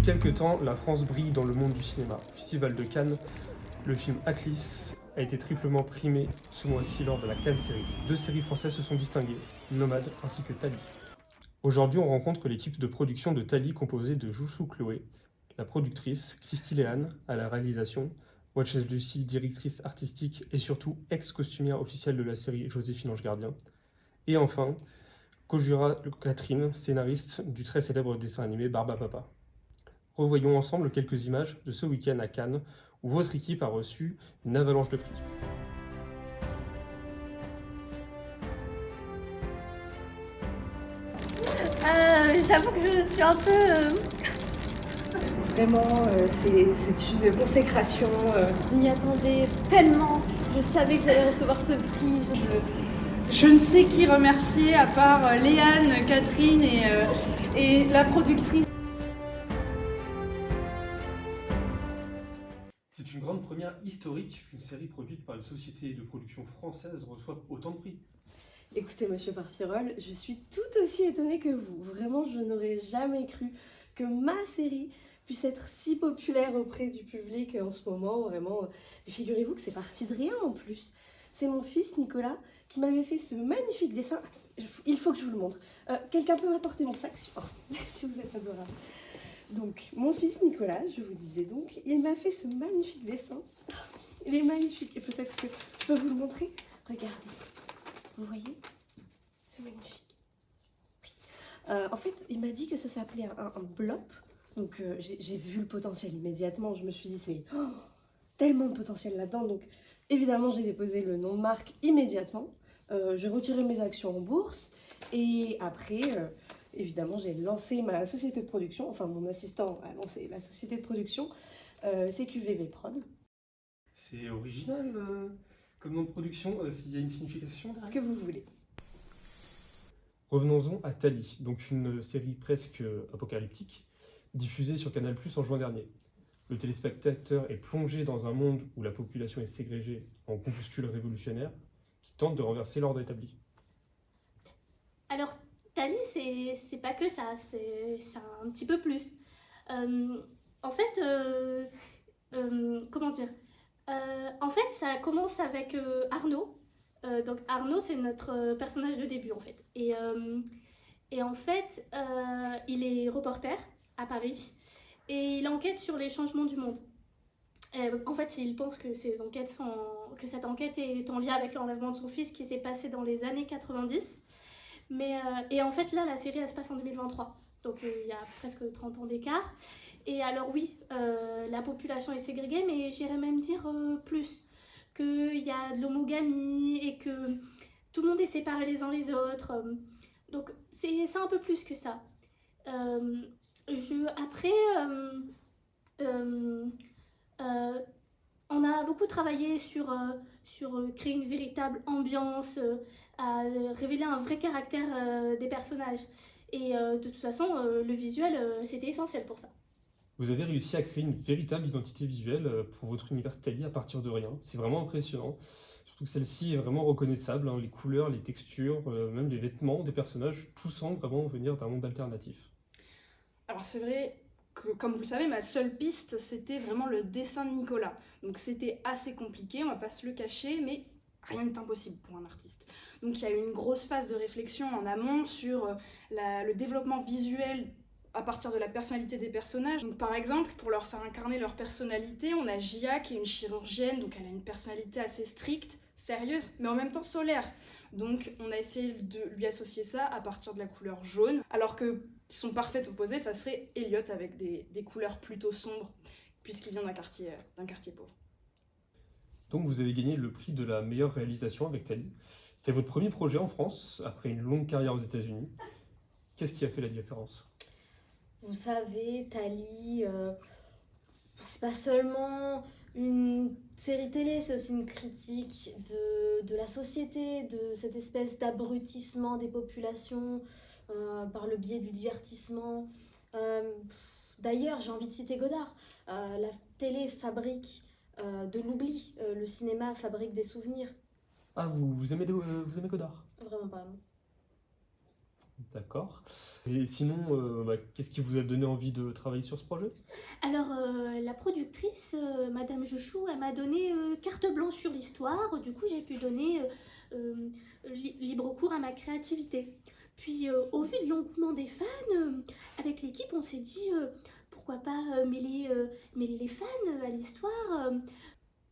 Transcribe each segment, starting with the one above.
quelque temps, la France brille dans le monde du cinéma. Festival de Cannes, le film Atlas a été triplement primé ce mois-ci lors de la Cannes série. 2 séries françaises se sont distinguées, Nomade ainsi que Tali. Aujourd'hui, on rencontre l'équipe de production de Tali composée de Jouchou Chloé, la productrice, Christy Léane à la réalisation, Watches Lucie, directrice artistique et surtout ex-costumière officielle de la série Joséphine Ange Gardien. Et enfin, Kojura Catherine, scénariste du très célèbre dessin animé Barba Papa. Revoyons ensemble quelques images de ce week-end à Cannes où votre équipe a reçu une avalanche de prix. J'avoue que je suis un peu... Vraiment, c'est une consécration. Je m'y attendais tellement. Je savais que j'allais recevoir ce prix. Je ne sais qui remercier à part Léane, Catherine et la productrice. C'est une grande première historique qu'une série produite par une société de production française reçoive autant de prix. Écoutez, monsieur Parfirol, je suis tout aussi étonnée que vous. Vraiment, je n'aurais jamais cru que ma série puisse être si populaire auprès du public en ce moment. Vraiment, mais figurez-vous que c'est parti de rien en plus. C'est mon fils Nicolas qui m'avait fait ce magnifique dessin. Attends, il faut que je vous le montre. Quelqu'un peut m'apporter mon sac si vous êtes adorable. Donc, mon fils Nicolas, je vous disais donc, il m'a fait ce magnifique dessin. Il est magnifique et peut-être que je peux vous le montrer. Regardez. Vous voyez? C'est magnifique. Oui. En fait, il m'a dit que ça s'appelait un blop. Donc, j'ai vu le potentiel immédiatement. Je me suis dit, c'est tellement de potentiel là-dedans. Donc, évidemment, j'ai déposé le nom de marque immédiatement. J'ai retiré mes actions en bourse. Et après, évidemment, j'ai lancé ma société de production. Enfin, mon assistant a lancé la société de production. CQVV Prod. C'est original comme nom de production, s'il y a une signification. Ce que vous voulez. Revenons-en à Tali, donc une série presque apocalyptique, diffusée sur Canal+ en juin dernier. Le téléspectateur est plongé dans un monde où la population est ségrégée en groupuscules révolutionnaires qui tentent de renverser l'ordre établi. Alors, Tali, c'est pas que ça, c'est un petit peu plus. En fait, comment dire En fait, ça commence avec Arnaud. Donc Arnaud, c'est notre personnage de début en fait. Et en fait, il est reporter à Paris et il enquête sur les changements du monde. En fait, il pense que cette enquête est en lien avec l'enlèvement de son fils qui s'est passé dans les années 90. Et en fait, là, la série, elle se passe en 2023. Donc, il y a presque 30 ans d'écart. Et alors, oui, la population est ségrégée, mais j'irais même dire plus. Qu'il y a de l'homogamie et que tout le monde est séparé les uns les autres. Donc, c'est un peu plus que ça. Après, on a beaucoup travaillé sur créer une véritable ambiance, à révéler un vrai caractère des personnages. Et de toute façon, le visuel, c'était essentiel pour ça. Vous avez réussi à créer une véritable identité visuelle pour votre univers Tali à partir de rien. C'est vraiment impressionnant. Surtout que celle-ci est vraiment reconnaissable, hein, les couleurs, les textures, même les vêtements des personnages, tout semble vraiment venir d'un monde alternatif. Alors c'est vrai que, comme vous le savez, ma seule piste, c'était vraiment le dessin de Nicolas. Donc c'était assez compliqué, on va pas se le cacher, mais rien n'est impossible pour un artiste. Donc il y a eu une grosse phase de réflexion en amont sur le développement visuel à partir de la personnalité des personnages. Donc par exemple, pour leur faire incarner leur personnalité, on a Gia qui est une chirurgienne, donc elle a une personnalité assez stricte, sérieuse, mais en même temps solaire. Donc on a essayé de lui associer ça à partir de la couleur jaune, alors que son parfait opposé, ça serait Elliot avec des couleurs plutôt sombres, puisqu'il vient d'un quartier pauvre. Donc vous avez gagné le prix de la meilleure réalisation avec Tali. C'était votre premier projet en France, après une longue carrière aux États-Unis. Qu'est-ce qui a fait la différence? Vous savez, Tali, c'est pas seulement une série télé, c'est aussi une critique de la société, de cette espèce d'abrutissement des populations par le biais du divertissement. D'ailleurs, j'ai envie de citer Godard. La télé fabrique de l'oubli, le cinéma fabrique des souvenirs. Ah, vous aimez Godard? Vraiment pas, non. D'accord. Et sinon, qu'est-ce qui vous a donné envie de travailler sur ce projet? Alors, la productrice, Madame Juchou, elle m'a donné carte blanche sur l'histoire. Du coup, j'ai pu donner libre cours à ma créativité. Puis, au vu de l'engouement des fans, avec l'équipe, on s'est dit pourquoi pas mêler les fans à l'histoire.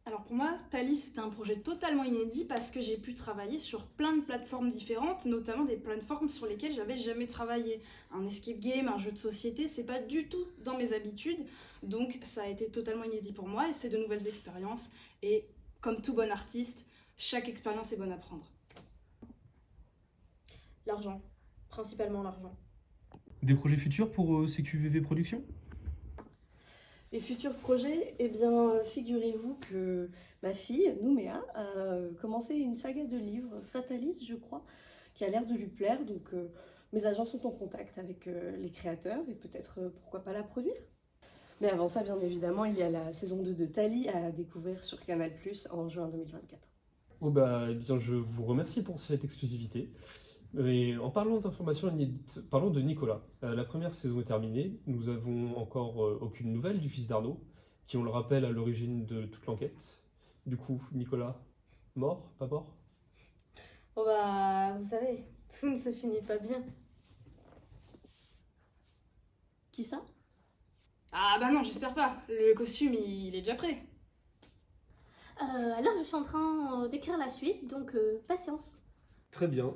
Alors pour moi, Thalys c'était un projet totalement inédit parce que j'ai pu travailler sur plein de plateformes différentes, notamment des plateformes sur lesquelles j'avais jamais travaillé. Un escape game, un jeu de société, c'est pas du tout dans mes habitudes, donc ça a été totalement inédit pour moi et c'est de nouvelles expériences. Et comme tout bon artiste, chaque expérience est bonne à prendre. L'argent, principalement l'argent. Des projets futurs pour CQVV Productions? Les futurs projets, eh bien, figurez-vous que ma fille, Nouméa, a commencé une saga de livres, Fatalis, je crois, qui a l'air de lui plaire. Donc, mes agents sont en contact avec les créateurs et peut-être, pourquoi pas la produire. Mais avant ça, bien évidemment, il y a la saison 2 de Thalie à découvrir sur Canal+ en juin 2024. Oh eh bien, je vous remercie pour cette exclusivité. Et en parlant d'informations inédites, parlons de Nicolas. La première saison est terminée. Nous avons encore aucune nouvelle du fils d'Arnaud, qui, on le rappelle, à l'origine de toute l'enquête. Du coup, Nicolas, mort, pas mort? Oh bah, vous savez, tout ne se finit pas bien. Qui ça? Ah bah non, j'espère pas, le costume il est déjà prêt. Alors, je suis en train d'écrire la suite, donc patience. Très bien.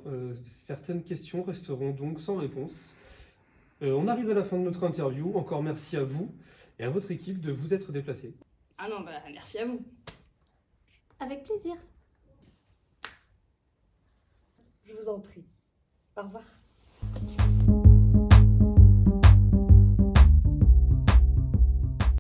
Certaines questions resteront donc sans réponse. On arrive à la fin de notre interview. Encore merci à vous et à votre équipe de vous être déplacés. Ah non, bah merci à vous. Avec plaisir. Je vous en prie. Au revoir.